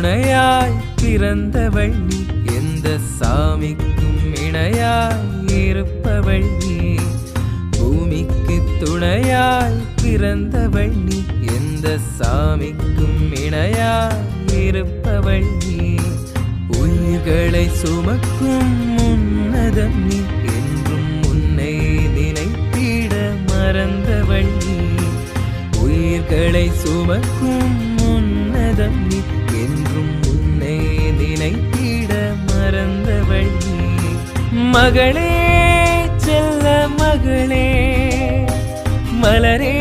துணையாய் பிறந்தவள் நீ, எந்த சாமிக்கும் இணையாய் இருப்பவள் நீ. பூமிக்கு துணையாய் பிறந்தவள் நீ, எந்த சாமிக்கும் இணையாய் இருப்பவள் நீ. உயிர்களை சுமக்கும் உன்னதம் நீ, என்றும் உன்னை நினைத்திட மறந்தவள் நீ. உயிர்களை சுமக்கும் உன்னதம் நீ, என்றும் உன்னை நினைத்திட மறந்தவள் நீ. மகளே, செல்ல மகளே, மலரே